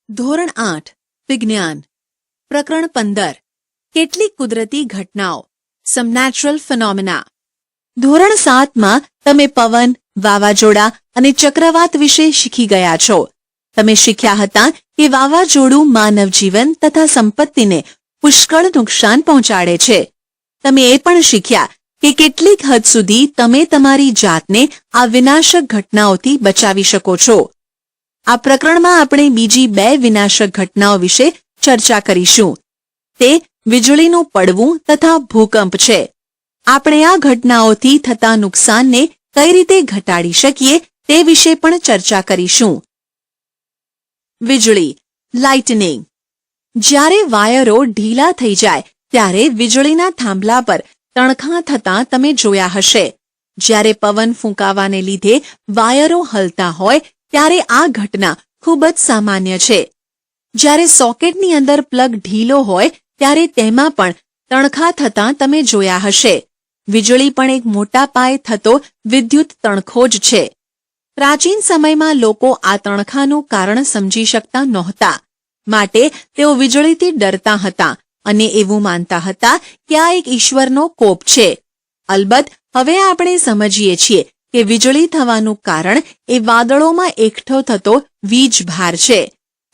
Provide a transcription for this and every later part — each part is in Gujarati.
ધોરણ 8 વિજ્ઞાન પ્રકરણ 15 કેટલીક કુદરતી ઘટનાઓ સમ નેચરલ ફિનોમિના ધોરણ 7માં તમે પવન, વાવાઝોડા અને ચક્રવાત વિશે શીખી ગયા છો. તમે શીખ્યા હતા કે વાવાઝોડું માનવ જીવન તથા સંપત્તિને પુષ્કળ નુકસાન પહોંચાડે છે. તમે એ પણ શીખ્યા કે કેટલીક હદ સુધી તમે તમારી જાતને આ વિનાશક ઘટનાઓથી બચાવી શકો છો. આ પ્રકરણમાં આપણે બીજી 2 વિનાશક ઘટનાઓ વિશે ચર્ચા કરીશું. તે વીજળીનું પડવું તથા ભૂકંપ છે. આપણે આ ઘટનાઓથી થતા નુકસાનને કઈ રીતે ઘટાડી શકીએ તે વિશે પણ ચર્ચા કરીશું. વીજળી લાઇટનિંગ. જ્યારે વાયરો ઢીલા થઈ જાય ત્યારે વીજળીના થાંભલા પર તણખા થતાં તમે જોયા હશે. જ્યારે પવન ફૂંકાવાને લીધે વાયરો હલતા હોય ત્યારે આ ઘટના ખૂબ જ સામાન્ય છે. જ્યારે સોકેટની અંદર પ્લગ ઢીલો હોય ત્યારે તેમાં પણ તણખા થતાં તમે જોયા હશે. વીજળી પણ એક મોટા પાયે થતો વિદ્યુત તણખો જ છે. પ્રાચીન સમયમાં લોકો આ તણખાનું કારણ સમજી શકતા નહોતા, માટે તેઓ વીજળીથી ડરતા હતા અને એવું માનતા હતા કે આ એક ઈશ્વરનો કોપ છે. અલબત્ત હવે આપણે સમજીએ છીએ કે વીજળી થવાનું કારણ એ વાદળોમાં એકઠો થતો વીજભાર છે.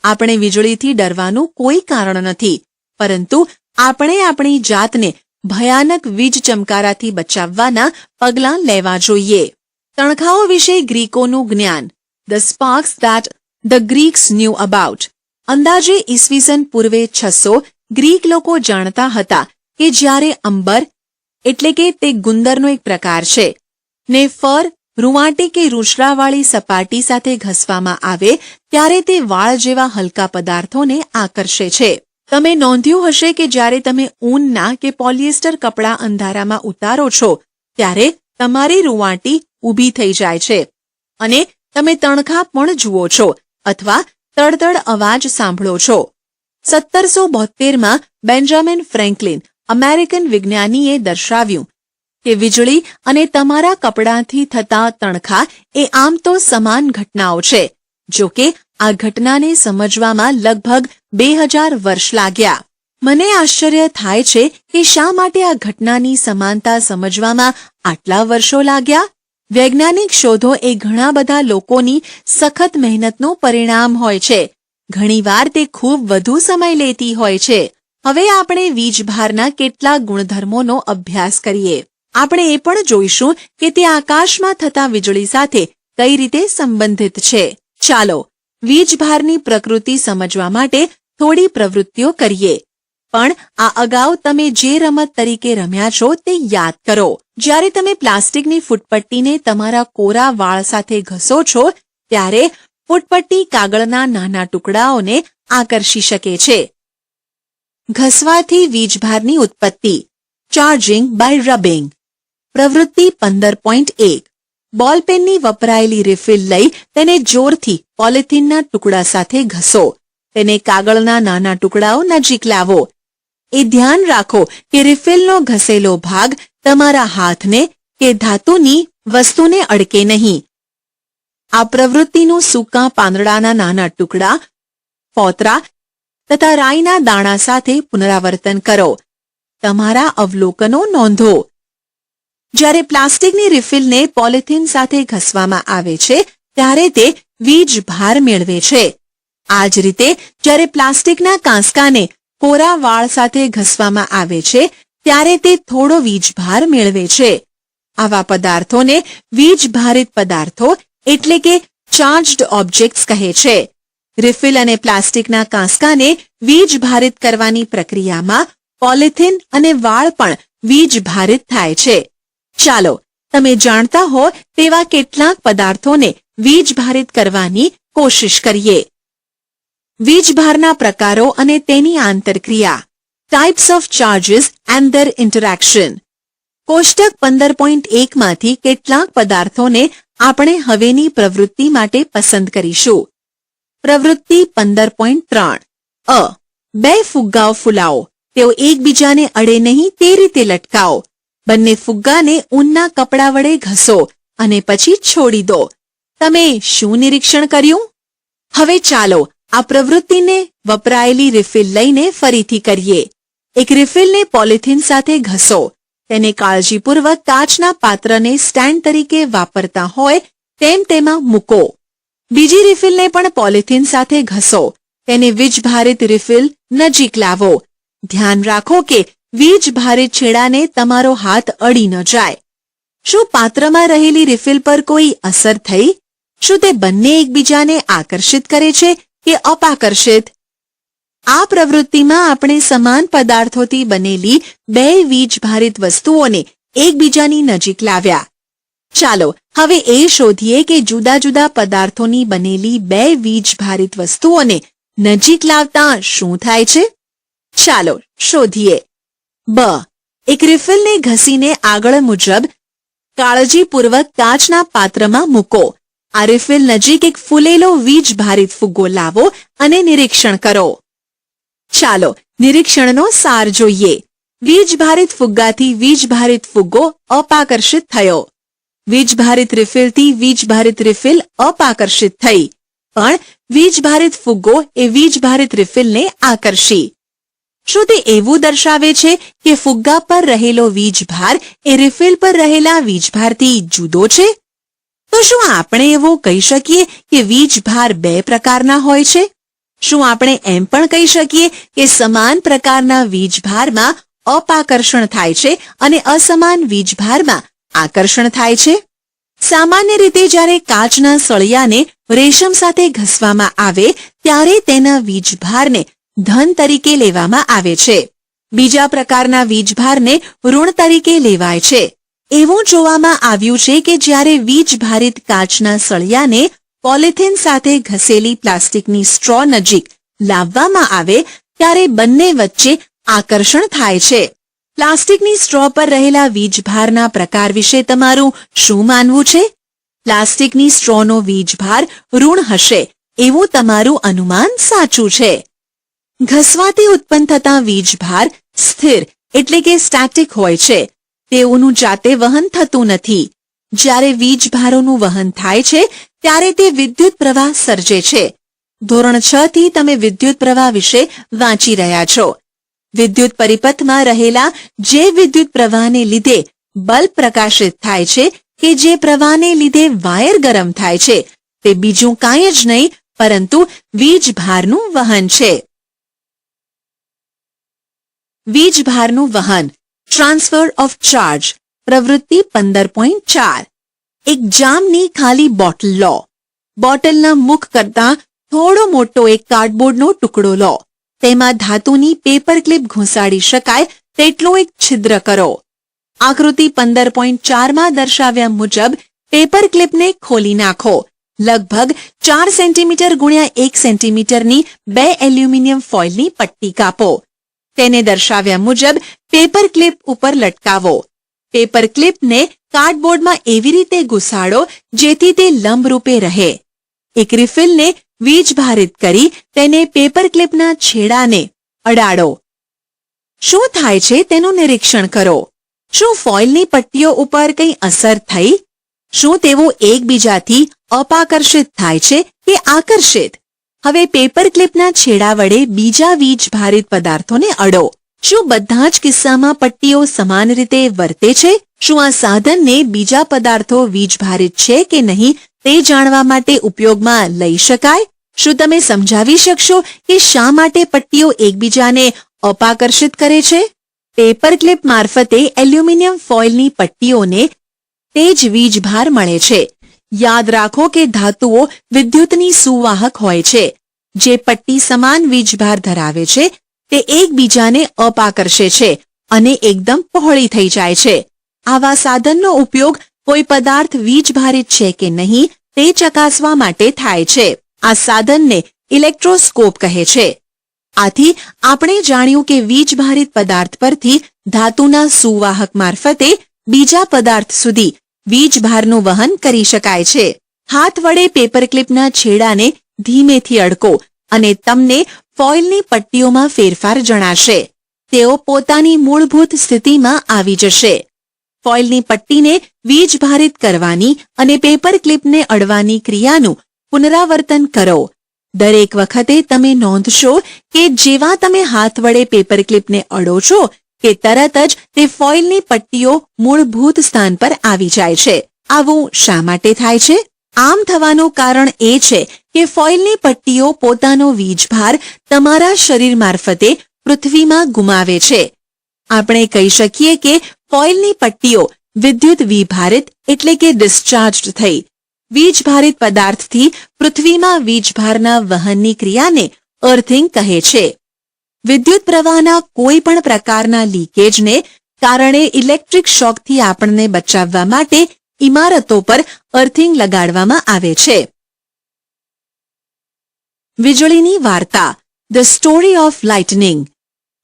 આપણે વીજળીથી ડરવાનું કોઈ કારણ નથી, પરંતુ આપણે આપણી જાતને ભયાનક વીજ ચમકારાથી બચાવવાના પગલાં લેવા જોઈએ. તણખાઓ વિશે ગ્રીકોનું જ્ઞાન. The sparks that the Greeks new about. અંદાજે ઈસવીસન પૂર્વે 600 ગ્રીક લોકો જાણતા હતા કે જ્યારે અંબર એટલે કે તે ગુંદરનો એક પ્રકાર છે ને ફર રૂંવાટી કે રૂંછડાવાળી સપાટી સાથે ઘસવામાં આવે ત્યારે તે વાળ જેવા હલકા પદાર્થોને આકર્ષે છે. તમે નોંધ્યું હશે કે જ્યારે તમે ઊનના કે પોલિએસ્ટર કપડાં અંધારામાં ઉતારો છો ત્યારે તમારી રૂંવાટી ઊભી થઈ જાય છે અને તમે તણખા પણ જુઓ છો અથવા તડતડ અવાજ સાંભળો છો. 1772માં બેન્જામિન ફ્રેન્કલિન અમેરિકન વિજ્ઞાનીએ દર્શાવ્યું કે વીજળી અને તમારા કપડાંથી થતા તણખા એ આમ તો સમાન ઘટનાઓ છે. જો કે આ ઘટનાને સમજવામાં લગભગ 2000 વર્ષ લાગ્યા. મને આશ્ચર્ય થાય છે કે શા માટે આ ઘટનાની સમાનતા સમજવામાં આટલા વર્ષો લાગ્યા. વૈજ્ઞાનિક શોધો એ ઘણા બધા લોકોની સખત મહેનતનું પરિણામ હોય છે. ઘણીવાર તે ખૂબ વધુ સમય લેતી હોય છે. હવે આપણે વીજભારના કેટલાક ગુણધર્મોનો અભ્યાસ કરીએ. આપણે એ પણ જોઈશું કે તે આકાશમાં થતા વીજળી સાથે કઈ રીતે સંબંધિત છે. ચાલો વીજભારની પ્રકૃતિ સમજવા માટે થોડી પ્રવૃત્તિઓ કરીએ. પણ આ અગાઉ તમે જે રમત તરીકે રમ્યા છો તે યાદ કરો. જ્યારે તમે પ્લાસ્ટિકની ફૂટપટ્ટીને તમારા કોરા વાળ સાથે ઘસો છો ત્યારે ફૂટપટ્ટી કાગળના નાના ટુકડાઓને આકર્ષી શકે છે. ઘસવાથી વીજભારની ઉત્પત્તિ. Charging by rubbing. પ્રવૃત્તિ 15.1. બોલપેનની વપરાયેલી રિફિલ લઈ તેને જોરથી પોલિથીનના ટુકડા સાથે ઘસો. તેને કાગળના નાના ટુકડાઓ નજીક લાવો. એ ધ્યાન રાખો કે રિફિલનો ઘસેલો ભાગ તમારા હાથને કે ધાતુની વસ્તુને અડકે નહીં. આ પ્રવૃત્તિનું સૂકા પાંદડાના નાના ટુકડા, ફોતરા તથા રાઈના દાણા સાથે પુનરાવર્તન કરો. તમારા અવલોકનો નોંધો. જ્યારે પ્લાસ્ટિકની રિફિલને પોલિથીન સાથે ઘસવામાં આવે છે ત્યારે તે વીજભાર મેળવે છે. આ જ રીતે જ્યારે પ્લાસ્ટિકના કાંસકાને કોરા વાળ સાથે ઘસવામાં આવે છે ત્યારે તે થોડો વીજભાર મેળવે છે. આવા પદાર્થોને વીજભારિત પદાર્થો એટલે કે ચાર્જ્ડ ઓબ્જેક્ટ્સ કહે છે. રિફિલ અને પ્લાસ્ટિકના કાંસકાને વીજભારિત કરવાની પ્રક્રિયામાં પોલિથીન અને વાળ પણ વીજભારિત થાય છે. ચાલો તમે જાણતા હો તેવા કેટલાક પદાર્થોને વીજભારિત કરવાની કોશિશ કરીએ. વીજભારના પ્રકારો અને તેની આંતરક્રિયા. Types of charges and there interaction. કોષ્ટક 15.1 માંથી કેટલાક પદાર્થોને આપણે હવેની પ્રવૃત્તિ માટે પસંદ કરીશું. પ્રવૃત્તિ 15.3. અ. 2 ફુગ્ગાઓ ફૂલાવો. તેઓ એકબીજાને અડે નહીં તે રીતે લટકાવો. બંને ફુગ્ગાને ઊનના કપડા વડે ઘસો અને પછી છોડી દો. તમે શું નિરીક્ષણ કર્યું? હવે ચાલો આ પ્રવૃત્તિને વપરાયેલી રિફિલ લઈને ફરીથી કરીએ. એક રિફિલને પોલિથીન સાથે ઘસો. તેને કાળજીપૂર્વક કાચના પાત્રને સ્ટેન્ડ તરીકે વાપરતા હોય તેમ તેમાં મૂકો. બીજી રિફિલને પણ પોલિથીન સાથે ઘસો. તેને વીજભારિત રિફિલ નજીક લાવો. ધ્યાન રાખો કે વીજભારિત છેડાને તમારો હાથ અડી ન જાય. શું પાત્રમાં રહેલી રિફિલ પર કોઈ અસર થઈ? શું તે બંને એકબીજાને આકર્ષિત કરે છે કે અપાકર્ષિત? આ પ્રવૃત્તિમાં આપણે સમાન પદાર્થોથી બનેલી બે વીજભારિત વસ્તુઓને એકબીજાની નજીક લાવ્યા. ચાલો હવે એ શોધીએ કે જુદા જુદા પદાર્થોની બનેલી બે વીજભારિત વસ્તુઓને નજીક લાવતા શું થાય છે? ચાલો શોધીએ. બ. એક રિફિલને ઘસીને આગળ મુજબ કાળજીપૂર્વક કાચના પાત્રમાં મૂકો. આ રિફિલ નજીક એક ફૂલેલો વીજભારિત ફુગ્ગો લાવો અને નિરીક્ષણ કરો. ચાલો નિરીક્ષણનો સાર જોઈએ. વીજભારિત ફુગ્ગાથી વીજભારિત ફુગ્ગો અપાકર્ષિત થયો. વીજભારિત રિફિલથી વીજભારિત રિફિલ અપાકર્ષિત થઈ. પણ વીજભારિત ફુગ્ગો એ વીજભારિત રિફિલને આકર્ષી. શું તે એવું દર્શાવે છે કે ફુગ્ગા પર રહેલો વીજભાર એ રિફિલ પર રહેલા વીજભારથી જુદો છે? તો શું આપણે એવું કહી શકીએ કે વીજભાર બે પ્રકારના હોય છે? શું આપણે એમ પણ કહી શકીએ કે સમાન પ્રકારના વીજભારમાં અપાકર્ષણ થાય છે અને અસમાન વીજભારમાં આકર્ષણ થાય છે? સામાન્ય રીતે જ્યારે કાચના સળિયાને રેશમ સાથે ઘસવામાં આવે ત્યારે તેના વીજભારને ધન તરીકે લેવામાં આવે છે. બીજા પ્રકારના વીજભારને ઋણ તરીકે લેવાય છે. એવું જોવામાં આવ્યું છે કે જ્યારે વીજભારિત કાચના સળિયાને પોલિથીન સાથે ઘસેલી પ્લાસ્ટિકની સ્ટ્રો નજીક લાવવામાં આવે ત્યારે બંને વચ્ચે આકર્ષણ થાય છે. પ્લાસ્ટિકની સ્ટ્રો પર રહેલા વીજભારના પ્રકાર વિશે તમારું શું માનવું છે? પ્લાસ્ટિકની સ્ટ્રોનો વીજભાર ઋણ હશે એવું તમારું અનુમાન સાચું છે. ઘસવાથી ઉત્પન્ન થતા વીજભાર સ્થિર એટલે કે સ્ટેટિક હોય છે. તેઓનું જાતે વહન થતું નથી. જ્યારે વીજભારોનું વહન થાય છે ત્યારે તે વિદ્યુત પ્રવાહ સર્જે છે. ધોરણ 6 થી તમે વિદ્યુત પ્રવાહ વિશે વાંચી રહ્યા છો. વિદ્યુત પરિપથમાં રહેલા જે વિદ્યુત પ્રવાહને લીધે બલ્બ પ્રકાશિત થાય છે કે જે પ્રવાહને લીધે વાયર ગરમ થાય છે તે બીજું કાંઈ જ નહીં પરંતુ વીજભારનું વહન છે. વીજભારનું વહન ટ્રાન્સફર ઓફ ચાર્જ પ્રવૃત્તિ 15.4. એક જામની ખાલી બોટલ લો. બોટલના મુખ કરતાં થોડો મોટો એક કાર્ડબોર્ડનો ટુકડો લો. તેમાં ધાતુની પેપર ક્લિપ ઘૂંસાડી શકાય તેટલો એક છિદ્ર કરો. આકૃતિ 15.4માં દર્શાવ્યા મુજબ પેપર ક્લિપને ખોલી નાખો. લગભગ 4 સેન્ટીમીટર ગુણ્યા 1 સેન્ટીમીટરની 2 એલ્યુમિનિયમ ફોઇલની પટ્ટી કાપો. તેને દર્શાવ્યા મુજબ પેપર ક્લિપ ઉપર લટકાવો. પેપર ક્લિપને કાર્ડબોર્ડમાં એવી રીતે ઘુસાડો જેથી તે લંબરૂપે રહે. એક રિફિલને વીજભારિત કરી તેને પેપર ક્લિપના છેડાને અડાડો. શું થાય છે તેનું નિરીક્ષણ કરો. શું ફોઇલની પટ્ટીઓ ઉપર કંઈ અસર થઈ? શું તેઓ એકબીજાથી અપાકર્ષિત થાય છે કે આકર્ષિત? હવે પેપર ક્લિપના છેડા વડે બીજા વીજભારિત પદાર્થોને અડો. શું બધા જ કિસ્સામાં પટ્ટીઓ સમાન રીતે વર્તે છે? શું આ સાધનને બીજા પદાર્થો વીજભારિત છે કે નહીં તે જાણવા માટે ઉપયોગમાં લઈ શકાય? શું તમે સમજાવી શકશો કે શા માટે પટ્ટીઓ એકબીજાને અપાકર્ષિત કરે છે? પેપર ક્લિપ મારફતે એલ્યુમિનિયમ ફોઇલની પટ્ટીઓને તે જ વીજભાર મળે છે. યાદ રાખો કે ધાતુઓ વિદ્યુતની સુવાહક હોય છે. જે પટ્ટી સમાન વીજભાર ધરાવે છે તે એકબીજાને અપાકર્ષે છે અને એકદમ પહોળી થઈ જાય છે. આવા સાધનનો ઉપયોગ કોઈ પદાર્થ વીજભારિત છે કે નહીં તે ચકાસવા માટે થાય છે. આ સાધનને ઇલેક્ટ્રોસ્કોપ કહે છે. આથી આપણે જાણ્યું કે વીજભારિત પદાર્થ પરથી ધાતુના સુવાહક મારફતે બીજા પદાર્થ સુધી વીજભારનું વહન કરી શકાય છે. હાથ વડે પેપર ક્લિપના છેડાને ધીમેથી અડકો અને તમને ફોઇલની પટ્ટીઓમાં ફેરફાર જણાશે. તેઓ પોતાની મૂળભૂત સ્થિતિમાં આવી જશે. ફોઇલની પટ્ટીને વીજભારિત કરવાની અને પેપર ક્લિપને અડવાની ક્રિયાનું પુનરાવર્તન કરો. દરેક વખતે તમે નોંધશો કે જેવા તમે હાથ વડે પેપર ક્લિપને અડો છો કે તરત જ તે ફોઇલની પટ્ટીઓ મૂળભૂત સ્થાન પર આવી જાય છે. આવું શા માટે થાય છે? આમ થવાનું કારણ એ છે કે ફોઇલની પટ્ટીઓ પોતાનો વીજભાર તમારા શરીર મારફતે પૃથ્વીમાં ગુમાવે છે. આપણે કહી શકીએ કે ફોઇલની પટ્ટીઓ વિદ્યુત વિભારિત એટલે કે ડિસ્ચાર્જ્ડ થઈ. વીજભારિત પદાર્થથી પૃથ્વીમાં વીજભારના વહનની ક્રિયાને અર્થિંગ કહે છે. વિદ્યુત પ્રવાહના કોઈ પણ પ્રકારના લીકેજને કારણે ઇલેક્ટ્રિક શોકથી આપણને બચાવવા માટે ઇમારતો પર અર્થિંગ લગાડવામાં આવે છે. વીજળીની વાર્તા, ધ સ્ટોરી ઓફ લાઇટનિંગ.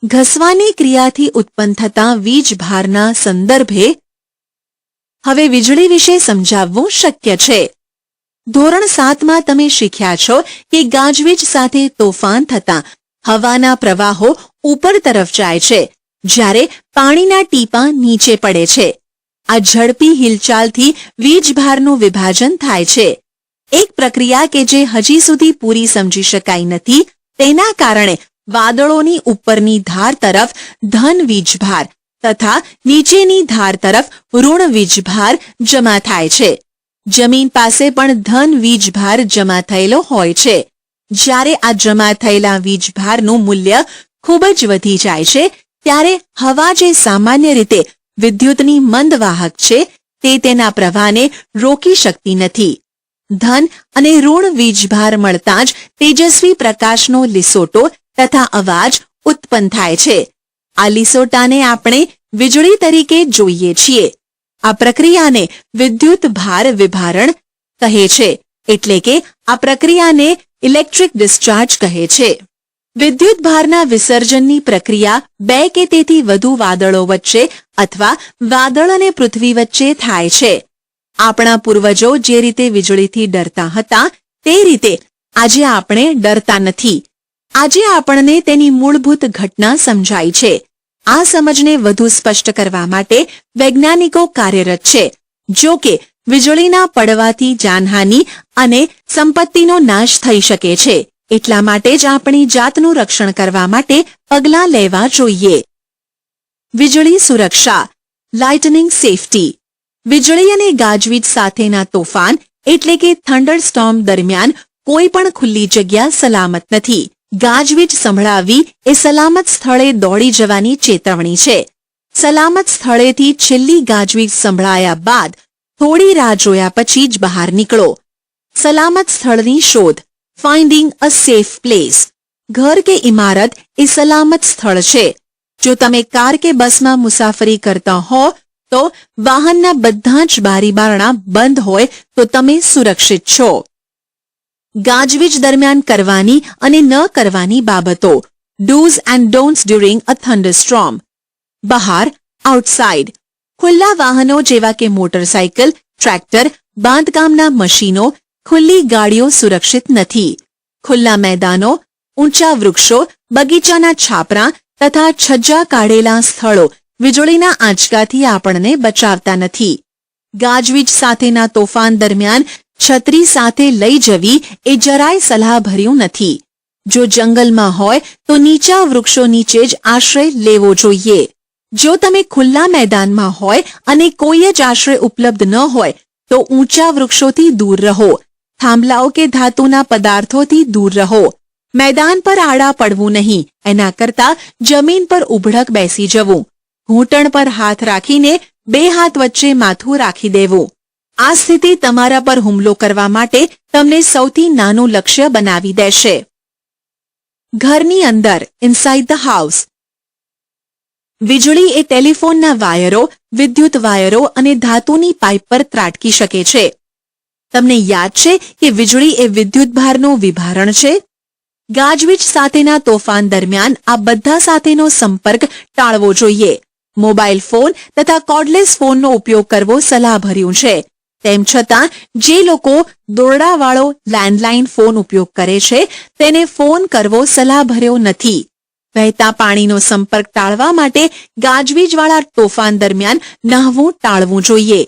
ઘસવાની ક્રિયાથી ઉત્પન્ન થતા વીજભારના સંદર્ભે હવે વીજળી વિશે સમજાવવું શક્ય છે. ધોરણ 7માં તમે શીખ્યા છો કે ગાજવીજ સાથે તોફાન થતાં હવાના પ્રવાહો ઉપર તરફ જાય છે, જ્યારે પાણીના ટીપાં નીચે પડે છે. આ ઝડપી હિલચાલથી વીજભારનું વિભાજન થાય છે. એક પ્રક્રિયા કે જે હજી સુધી પૂરી સમજી શકાઈ નથી, તેના કારણે વાદળોની ઉપરની ધાર તરફ ધન વીજભાર તથા નીચેની ધાર તરફ ઋણ વીજભાર જમા થાય છે. જમીન પાસે પણ ધન વીજભાર જમા થયેલો હોય છે. જ્યારે આ જમા થયેલા વીજભારનું મૂલ્ય ખૂબ જ વધી જાય છે, ત્યારે હવા જે સામાન્ય રીતે વિદ્યુતની મંદ વાહક છે, તે તેના પ્રવાહને રોકી શકતી નથી. ધન અને ઋણ વીજભાર મળતાં જ તેજસ્વી પ્રકાશનો લીસોટો તથા અવાજ ઉત્પન્ન થાય છે. આ લીસોટાને આપણે વીજળી તરીકે જોઈએ છીએ. આ પ્રક્રિયાને વિદ્યુત ભાર વિભારણ કહે છે, એટલે કે આ પ્રક્રિયાને ઇલેક્ટ્રિક ડિસ્ચાર્જ કહે છે. વિદ્યુત ભારના વિસર્જનની પ્રક્રિયા બે કે તેથી વધુ વાદળો વચ્ચે અથવા વાદળ અને પૃથ્વી વચ્ચે થાય છે. આપણા પૂર્વજો જે રીતે વીજળીથી ડરતા હતા, તે રીતે આજે આપણે ડરતા નથી. આજે આપણને તેની મૂળભૂત ઘટના સમજાય છે. આ સમજને વધુ સ્પષ્ટ કરવા માટે વૈજ્ઞાનિકો કાર્યરત છે. જો કે વીજળીના પડવાથી જાનહાનિ અને સંપત્તિનો નાશ થઈ શકે છે, એટલા માટે જ આપણી જાતનું રક્ષણ કરવા માટે પગલાં લેવા જોઈએ. વીજળી સુરક્ષા, લાઇટનિંગ સેફટી. વીજળી અને ગાજવીજ સાથેના તોફાન એટલે કે થંડરસ્ટોર્મ દરમિયાન કોઈ પણ ખુલ્લી જગ્યા સલામત નથી. ગાજવીજ સંભળાવવી એ સલામત સ્થળે દોડી જવાની ચેતવણી છે. સલામત સ્થળેથી છેલ્લી ગાજવીજ સંભળાયા બાદ થોડી રાહ જોયા પછી જ બહાર નીકળો. સલામત સ્થળની શોધ, ફાઇન્ડિંગ અ સેફ પ્લેસ. ઘર કે ઇમારત એ સલામત સ્થળ છે. જો તમે કાર કે બસમાં મુસાફરી કરતા હો તો વાહનના બધા જ બારી બારણા બંધ હોય તો તમે સુરક્ષિત છો. ગાજવીજ દરમિયાન કરવાની અને ન કરવાની બાબતો, do's and don'ts during a thunderstorm. બહાર, આઉટસાઇડ. ખુલ્લા વાહનો જેવા કે મોટરસાયકલ, ટ્રેક્ટર, બાંધકામના મશીનો, ખુલ્લી ગાડીઓ સુરક્ષિત નથી. ખુલ્લા મેદાનો, ઊંચા વૃક્ષો, બગીચાના છાપરા તથા છજ્જા કાઢેલા સ્થળો વીજળીના આંચકાથી આપણને બચાવતા નથી. ગાજવીજ સાથેના તોફાન દરમિયાન છત્રી સાથે લઈ જવી એ જરાય સલાહભર્યું નથી. જો જંગલમાં હોય તો નીચા વૃક્ષો નીચે જ આશ્રય લેવો જોઈએ. જો તમે ખુલ્લા મેદાનમાં હોય અને કોઈ જ આશ્રય ઉપલબ્ધ ન હોય તો ઊંચા વૃક્ષોથી દૂર રહો. થાંભલાઓ કે ધાતુના પદાર્થોથી દૂર રહો. મેદાન પર આડા પડવું નહીં, એના કરતાં જમીન પર ઉભડક બેસી જવું. ઘૂંટણ પર હાથ રાખીને બે હાથ વચ્ચે માથું રાખી દેવું. આ સ્થિતિ તમારા પર હુમલો કરવા માટે તમને સૌથી નાનું લક્ષ્ય બનાવી દેશે. ઘરની અંદર, ઇનસાઇડ ધ હાઉસ. વીજળી એ ટેલિફોનના વાયરો, વિદ્યુત વાયરો અને ધાતુની પાઇપ પર ત્રાટકી શકે છે. તમને યાદ છે કે વીજળી એ વિદ્યુતભારનું વિભારણ છે? ગાજવીજ સાથેના તોફાન દરમિયાન આ બધા સાથેનો સંપર્ક ટાળવો જોઈએ. મોબાઈલ ફોન તથા કોર્ડલેસ ફોનનો ઉપયોગ કરવો સલાહભર્યું છે. તેમ છતાં જે લોકો દોરડાવાળો લેન્ડલાઇન ફોન ઉપયોગ કરે છે, તેને ફોન કરવો સલાહભર્યો નથી. વહેતા પાણીનો સંપર્ક ટાળવા માટે ગાજવીજવાળા તોફાન દરમિયાન નહાવું ટાળવું જોઈએ.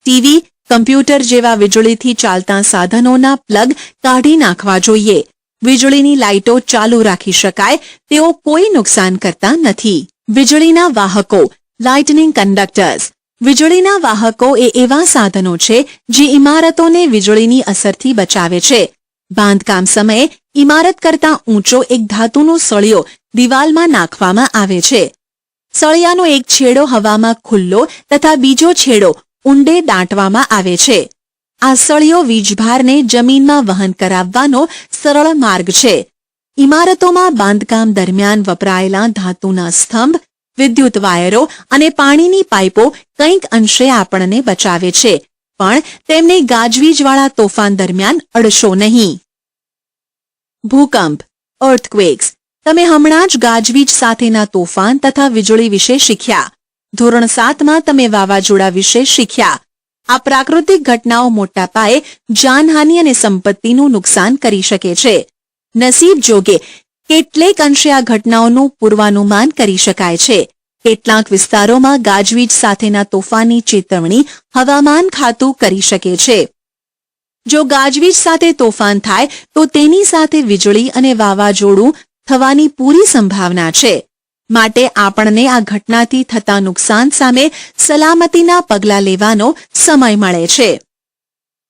ટીવી, કમ્પ્યુટર જેવા વીજળીથી ચાલતા સાધનોના પ્લગ કાઢી નાખવા જોઈએ. વીજળીની લાઇટો ચાલુ રાખી શકાય તેઓ કોઈ નુકસાન કરતા નથી. વીજળીના વાહકો લાઇટનિંગ કંડક્ટર્સ. વીજળીના વાહકો એ એવા સાધનો છે જે ઇમારતોને વીજળીની અસરથી બચાવે છે. બાંધકામ સમયે ઇમારત કરતાં ઊંચો એક ધાતુનો સળિયો દિવાલમાં નાખવામાં આવે છે. સળિયાનો એક છેડો હવામાં ખુલ્લો તથા બીજો છેડો ઊંડે દાંટવામાં આવે છે. આ સળિયો વીજભારને જમીનમાં વહન કરાવવાનો સરળ માર્ગ છે. ઇમારતોમાં બાંધકામ દરમિયાન વપરાયેલા ધાતુના સ્તંભ, વિદ્યુત વાયરો અને પાણીની પાઇપો કંઈક અંશે આપણને બચાવે છે, પણ તેમને ગાજવીજવાળા તોફાન દરમિયાન અડશો નહીં. ભૂકંપ અર્થક્વેક્સ. તમે હમણાં જ ગાજવીજ સાથેના તોફાન તથા વીજળી વિશે શીખ્યા. ધોરણ 7માં તમે વાવાઝોડા વિશે શીખ્યા. આ પ્રાકૃતિક ઘટનાઓ મોટા પાયે જાનહાનિ અને સંપત્તિનું નુકસાન કરી શકે છે. નસીબ જોગે કેટલેક અંશે આ ઘટનાઓનું પૂર્વાનુમાન કરી શકાય છે. કેટલાક વિસ્તારોમાં ગાજવીજ સાથેના તોફાનની ચેતવણી હવામાન ખાતું કરી શકે છે. જો ગાજવીજ સાથે તોફાન થાય તો તેની સાથે વીજળી અને વાવાઝોડું થવાની પૂરી સંભાવના છે. માટે આપણને આ ઘટનાથી થતા નુકસાન સામે સલામતીના પગલાં લેવાનો સમય મળે છે.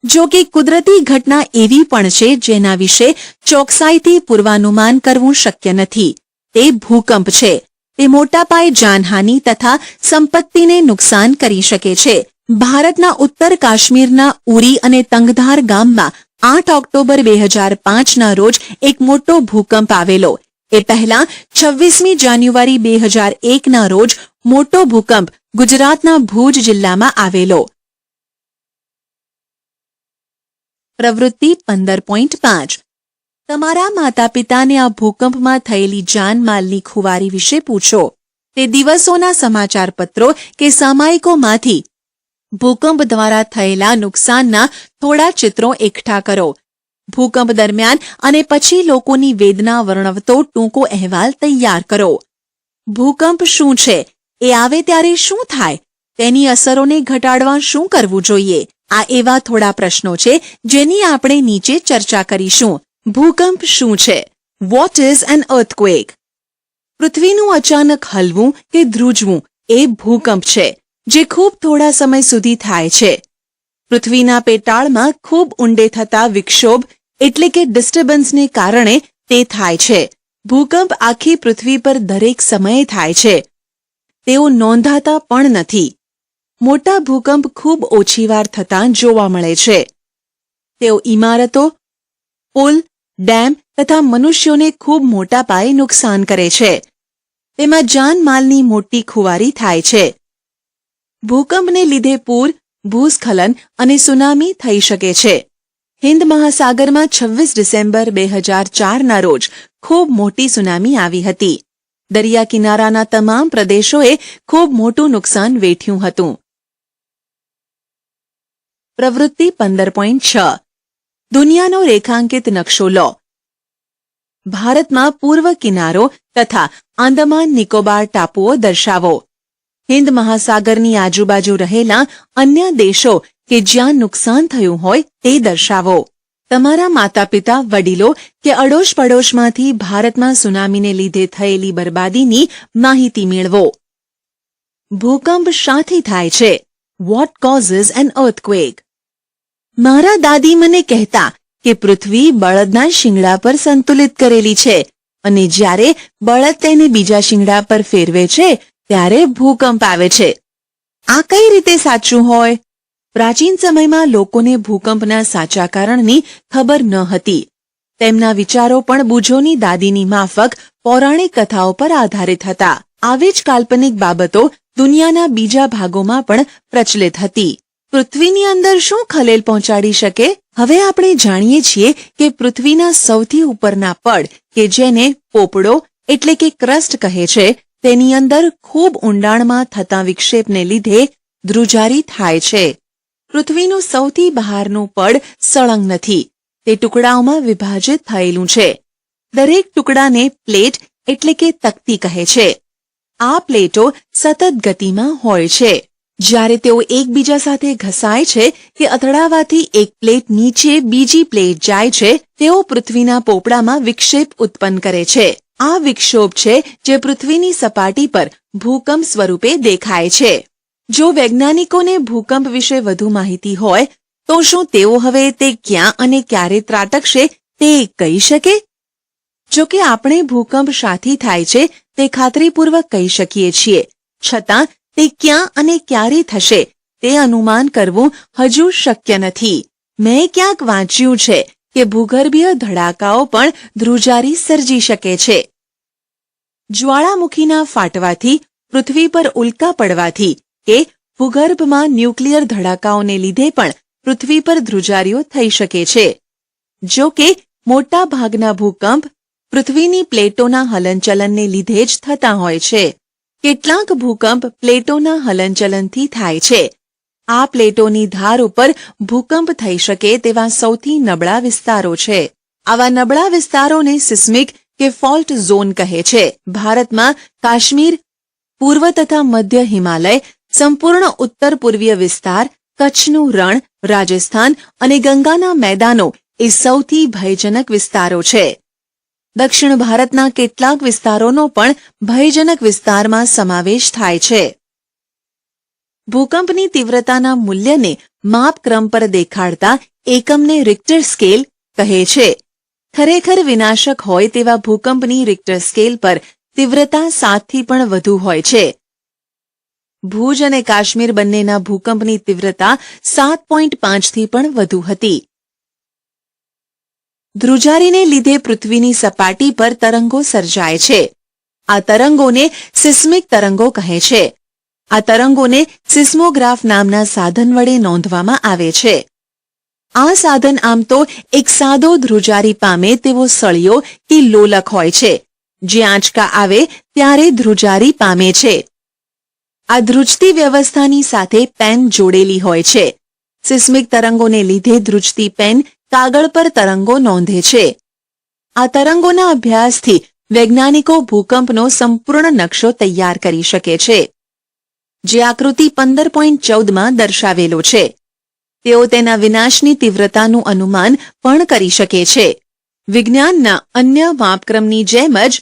જો કે કુદરતી ઘટના એવી પણ છે જેના વિશે ચોકસાઈથી પૂર્વાનુમાન કરવું શક્ય નથી. તે ભૂકંપ છે. તે મોટા પાયે જાનહાનિ તથા સંપત્તિને નુકસાન કરી શકે છે. ભારતના ઉત્તર કાશ્મીરના ઉરી અને તંગધાર ગામમાં 8 ઓક્ટોબર 2005ના રોજ એક મોટો ભૂકંપ આવેલો. એ પહેલા 26મી જાન્યુઆરી 2001ના રોજ મોટો ભૂકંપ ગુજરાતના ભુજ જિલ્લામાં આવેલો. પ્રવૃત્તિ 15.5. તમારા માતા પિતાને આ ભૂકંપમાં થયેલી જાનમાલની ખુવારી વિશે પૂછો. તે દિવસોના સમાચાર પત્રો કે સામાયિકોમાંથી ભૂકંપ દ્વારા થયેલા નુકસાનના થોડા ચિત્રો એકઠા કરો. ભૂકંપ દરમિયાન અને પછી લોકોની વેદના વર્ણવતો ટૂંકો અહેવાલ તૈયાર કરો. ભૂકંપ શું છે? એ આવે ત્યારે શું થાય? તેની અસરોને ઘટાડવા શું કરવું જોઈએ? આ એવા થોડા પ્રશ્નો છે જેની આપણે નીચે ચર્ચા કરીશું. ભૂકંપ શું છે? What is an earthquake? પૃથ્વીનું અચાનક હલવું કે ધ્રુજવું એ ભૂકંપ છે, જે ખૂબ થોડા સમય સુધી થાય છે. પૃથ્વીના પેટાળમાં ખૂબ ઊંડે થતા વિક્ષોભ એટલે કે ડિસ્ટર્બન્સને કારણે તે થાય છે. ભૂકંપ આખી પૃથ્વી પર દરેક સમયે થાય છે. તેઓ નોંધાતા પણ નથી. મોટા ભૂકંપ ખૂબ ઓછી વાર થતાં જોવા મળે છે. તેઓ ઇમારતો, પુલ, ડેમ તથા મનુષ્યોને ખૂબ મોટા પાયે નુકસાન કરે છે. તેમાં જાનમાલની મોટી ખુવારી થાય છે. ભૂકંપને લીધે પૂર, ભૂસ્ખલન અને સુનામી થઈ શકે છે. હિન્દ મહાસાગરમાં 26 ડિસેમ્બર 2004ના રોજ ખૂબ મોટી સુનામી આવી હતી. દરિયા કિનારાના તમામ પ્રદેશોએ ખૂબ મોટું નુકસાન વેઠ્યું હતું. પ્રવૃત્તિ 15.6. દુનિયાનો રેખાંકિત નકશો લો. ભારતમાં પૂર્વ કિનારો તથા આંદામાન નિકોબાર ટાપુઓ દર્શાવો. હિન્દ મહાસાગરની આજુબાજુ રહેલા અન્ય દેશો કે જ્યાં નુકસાન થયું હોય તે દર્શાવો. તમારા માતા પિતા, વડીલો કે અડોશ પડોશમાંથી ભારતમાં સુનામીને લીધે થયેલી બરબાદીની માહિતી મેળવો. ભૂકંપ શાથી થાય છે? What causes an earthquake? મારા દાદી મને કહેતા કે પૃથ્વી બળદના શિંગડા પર સંતુલિત કરેલી છે અને જ્યારે બળદ તેને બીજા શિંગડા પર ફેરવે છે ત્યારે ભૂકંપ આવે છે. આ કઈ રીતે સાચું હોય? પ્રાચીન સમયમાં લોકોને ભૂકંપના સાચા કારણની ખબર ન હતી. તેમના વિચારો પણ બુજોની દાદીની માફક પૌરાણિક કથાઓ પર આધારિત હતા. આવી જ કાલ્પનિક બાબતો દુનિયાના બીજા ભાગોમાં પણ પ્રચલિત હતી. પૃથ્વીની અંદર શું ખલેલ પહોંચાડી શકે? હવે આપણે જાણીએ છીએ કે પૃથ્વીના સૌથી ઉપરના પડ કે જેને પોપડો એટલે કે ક્રસ્ટ કહે છે, તેની અંદર ખૂબ ઊંડાણમાં થતા વિક્ષેપને લીધે ધ્રુજારી થાય છે. પૃથ્વીનું સૌથી બહારનું પડ સળંગ નથી. તે ટુકડાઓમાં વિભાજિત થયેલું છે. દરેક ટુકડાને પ્લેટ એટલે કે તકતી કહે છે. આ પ્લેટો સતત ગતિમાં હોય છે. જ્યારે તેઓ એકબીજા સાથે ઘસાય છે કે અથડાવાથી એક પ્લેટ નીચે બીજી પ્લેટ જાય છે, તેઓ પૃથ્વીના પોપડામાં વિક્ષેપ ઉત્પન્ન કરે છે. આ વિક્ષોભ છે જે પૃથ્વીની સપાટી પર ભૂકંપ સ્વરૂપે દેખાય છે. જો વૈજ્ઞાનિકોને ભૂકંપ વિશે વધુ માહિતી હોય તો શું તેઓ હવે તે ક્યાં અને ક્યારે ત્રાટકશે તે કહી શકે? જો કે આપણે ભૂકંપ શાથી થાય છે તે ખાતરીપૂર્વક કહી શકીએ છીએ, છતાં તે ક્યાં અને ક્યારે થશે તે અનુમાન કરવું હજુ શક્ય નથી. મેં ક્યાંક વાંચ્યું છે કે ભૂગર્ભીય ધડાકાઓ પણ ધ્રુજારી સર્જી શકે છે. જ્વાળામુખીના ફાટવાથી, પૃથ્વી પર ઉલ્કા પડવાથી કે ભૂગર્ભમાં ન્યુક્લિયર ધડાકાઓને લીધે પણ પૃથ્વી પર ધ્રુજારીઓ થઈ શકે છે. જો કે મોટા ભાગના ભૂકંપ પૃથ્વીની પ્લેટોના હલનચલનને લીધે જ થતા હોય છે. કેટલાક ભૂકંપ પ્લેટોના હલનચલનથી થાય છે. આ પ્લેટોની ધાર ઉપર ભૂકંપ થઈ શકે તેવા સૌથી નબળા વિસ્તારો છે. આવા નબળા વિસ્તારોને સિસ્મિક કે ફોલ્ટ ઝોન કહે છે. ભારતમાં કાશ્મીર, પૂર્વ તથા મધ્ય હિમાલય, સંપૂર્ણ ઉત્તર પૂર્વીય વિસ્તાર, કચ્છનું રણ, રાજસ્થાન અને ગંગાના મેદાનો એ સૌથી ભયજનક વિસ્તારો છે. દક્ષિણ ભારતના કેટલાક વિસ્તારોનો પણ ભયજનક વિસ્તારમાં સમાવેશ થાય છે. ભૂકંપની તીવ્રતાના મૂલ્યને માપક્રમ પર દેખાડતા એકમને રિક્ટર સ્કેલ કહે છે. ખરેખર વિનાશક હોય તેવા ભૂકંપની રિક્ટર સ્કેલ પર તીવ્રતા 7 થી પણ વધુ હોય છે. ભુજ અને કાશ્મીર બંનેના ભૂકંપની તીવ્રતા 7.5 થી પણ વધુ હતી. ધ્રુજારીને લીધે પૃથ્વીની સપાટી પર તરંગો સર્જાય છે. આ તરંગોને સિસ્મિક તરંગો કહે છે. આ તરંગોને સિસ્મોગ્રાફ નામના સાધન વડે નોંધવામાં આવે છે. આ સાધન આમ તો એક સાદો ધ્રુજારી પામે તેવો સળિયો કે લોલક હોય છે, જે આંચકા આવે ત્યારે ધ્રુજારી પામે છે. આ ધ્રુજતી વ્યવસ્થાની સાથે પેન જોડેલી હોય છે. સિસ્મિક તરંગોને લીધે ધ્રુજતી પેન કાગળ પર તરંગો નોંધે છે. આ તરંગોના અભ્યાસથી વૈજ્ઞાનિકો ભૂકંપનો સંપૂર્ણ નકશો તૈયાર કરી શકે છે, જે આકૃતિ 15.14માં દર્શાવેલો છે. તેઓ તેના વિનાશની તીવ્રતાનું અનુમાન પણ કરી શકે છે. વિજ્ઞાનના અન્ય માપક્રમની જેમ જ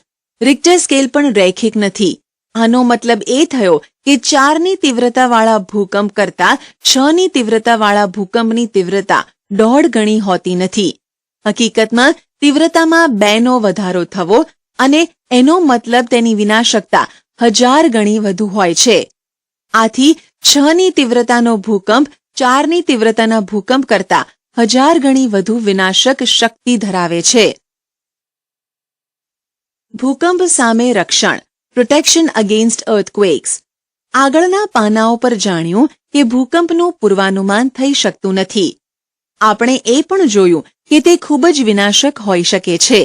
રિક્ટર સ્કેલ પણ રૈખિક નથી. આનો મતલબ એ થયો કે 4ની તીવ્રતાવાળા ભૂકંપ કરતાં 6ની તીવ્રતાવાળા ભૂકંપની તીવ્રતા 1.5 ગણી હોતી નથી. હકીકતમાં તીવ્રતામાં 2નો વધારો થવો અને એનો મતલબ તેની વિનાશકતા 1000 ગણી વધુ હોય છે. આથી 6ની તીવ્રતાનો ભૂકંપ 4ની તીવ્રતાના ભૂકંપ કરતાં 1000 ગણી વધુ વિનાશક શક્તિ ધરાવે છે. ભૂકંપ સામે રક્ષણ, પ્રોટેક્શન અગેન્સ્ટ અર્થક્વેક્સ. આગળના પાનાઓ પર જાણ્યું કે ભૂકંપનું પૂર્વાનુમાન થઈ શકતું નથી. આપણે એ પણ જોયું કે તે ખૂબ જ વિનાશક હોઈ શકે છે.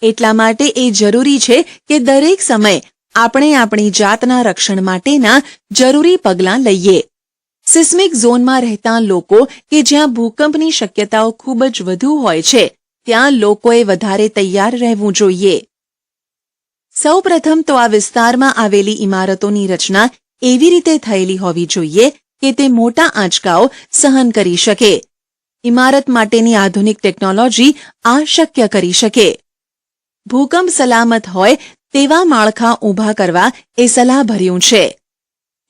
એટલા માટે એ જરૂરી છે કે દરેક સમયે આપણે આપણી જાતના રક્ષણ માટેના જરૂરી પગલાં લઈએ. સિસ્મિક ઝોનમાં રહેતા લોકો કે જ્યાં ભૂકંપની શક્યતાઓ ખૂબ જ વધુ હોય છે, ત્યાં લોકોએ વધારે તૈયાર રહેવું જોઈએ. સૌ પ્રથમ તો આ વિસ્તારમાં આવેલી ઇમારતોની રચના એવી રીતે થયેલી હોવી જોઈએ કે તે મોટા આંચકાઓ સહન કરી શકે. ઇમારત માટેની આધુનિક ટેકનોલોજી આ શક્ય કરી શકે. ભૂકંપ સલામત હોય તેવા માળખાં ઊભા કરવા એ સલાહભર્યું છે.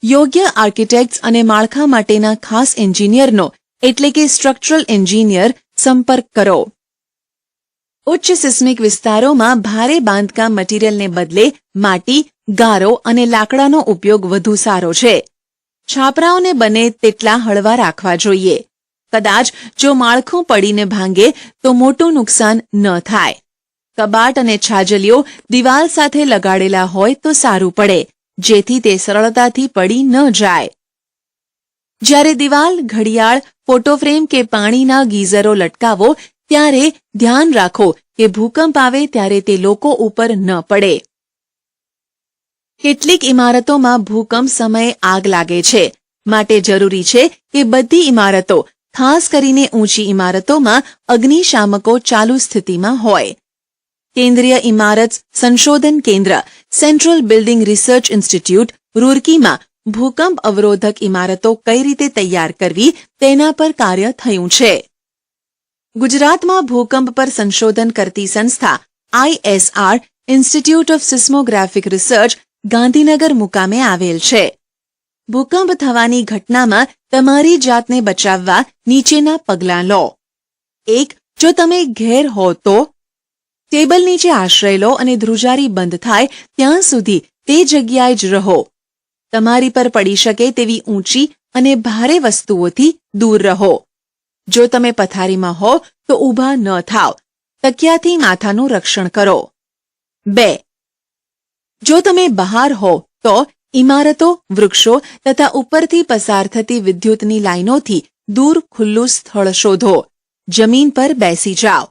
યોગ્ય આર્કિટેક્ટ્સ અને માળખા માટેના ખાસ એન્જિનિયરનો એટલે કે સ્ટ્રક્ચરલ એન્જિનિયર સંપર્ક કરો. ઉચ્ચ સિસ્મિક વિસ્તારોમાં ભારે બાંધકામ મટીરીયલને બદલે માટી, ગારો અને લાકડાનો ઉપયોગ વધુ સારો છે. છાપરાઓને બને તેટલા હળવા રાખવા જોઈએ. કદાચ જો માળખું પડીને ભાંગે તો મોટું નુકસાન ન થાય. કબાટ અને છાજલીઓ દિવાલ સાથે લગાડેલા હોય તો સારું પડે, જેથી તે સરળતાથી પડી ન જાય. જ્યારે દિવાલ, ઘડિયાળ, ફોટોફ્રેમ કે પાણીના ગીઝરો લટકાવો ત્યારે ધ્યાન રાખો કે ભૂકંપ આવે ત્યારે તે લોકો ઉપર ન પડે. કેટલીક ઇમારતોમાં ભૂકંપ સમયે આગ લાગે છે, માટે જરૂરી છે કે બધી ઇમારતો, ખાસ કરીને ઊંચી ઇમારતોમાં અગ્નિશામકો ચાલુ સ્થિતિમાં હોય. કેન્દ્રીય ઇમારત સંશોધન કેન્દ્ર સેન્ટ્રલ બિલ્ડિંગ રિસર્ચ ઇન્સ્ટિટ્યૂટ રૂરકીમાં ભૂકંપ અવરોધક ઇમારતો કઈ રીતે તૈયાર કરવી તેના પર કાર્ય થયું છે. ગુજરાતમાં ભૂકંપ પર સંશોધન કરતી સંસ્થા ISR institute of seismographic research Gandhinagar મુકામે આવેલ છે. ભૂકંપ થવાની ઘટનામાં તમારી જાતને બચાવવા નીચેના પગલાં લો. 1. જો તમે ઘેર હો તો ટેબલ નીચે આશ્રય લો અને ધ્રુજારી બંધ થાય ત્યાં સુધી તે જગ્યાએ જ રહો. તમારી પર પડી શકે તેવી ઊંચી અને ભારે વસ્તુઓથી દૂર રહો. જો તમે પથારીમાં હો તો ઊભા ન થાવ. તકિયાથી માથાનું રક્ષણ કરો. 2. જો તમે બહાર હો તો ઇમારતો, વૃક્ષો તથા ઉપરથી પસાર થતી વિદ્યુતની લાઇનોથી દૂર ખુલ્લું સ્થળ શોધો. જમીન પર બેસી જાઓ.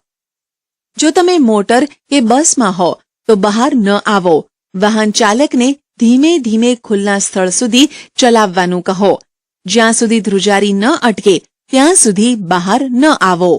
જો તમે મોટર કે બસમાં હો તો બહાર ન આવો. વાહન ચાલકને ધીમે ધીમે ખુલ્લા સ્થળ સુધી ચલાવવાનું કહો. જ્યાં સુધી ધ્રુજારી ન અટકે ત્યાં સુધી બહાર ન આવો.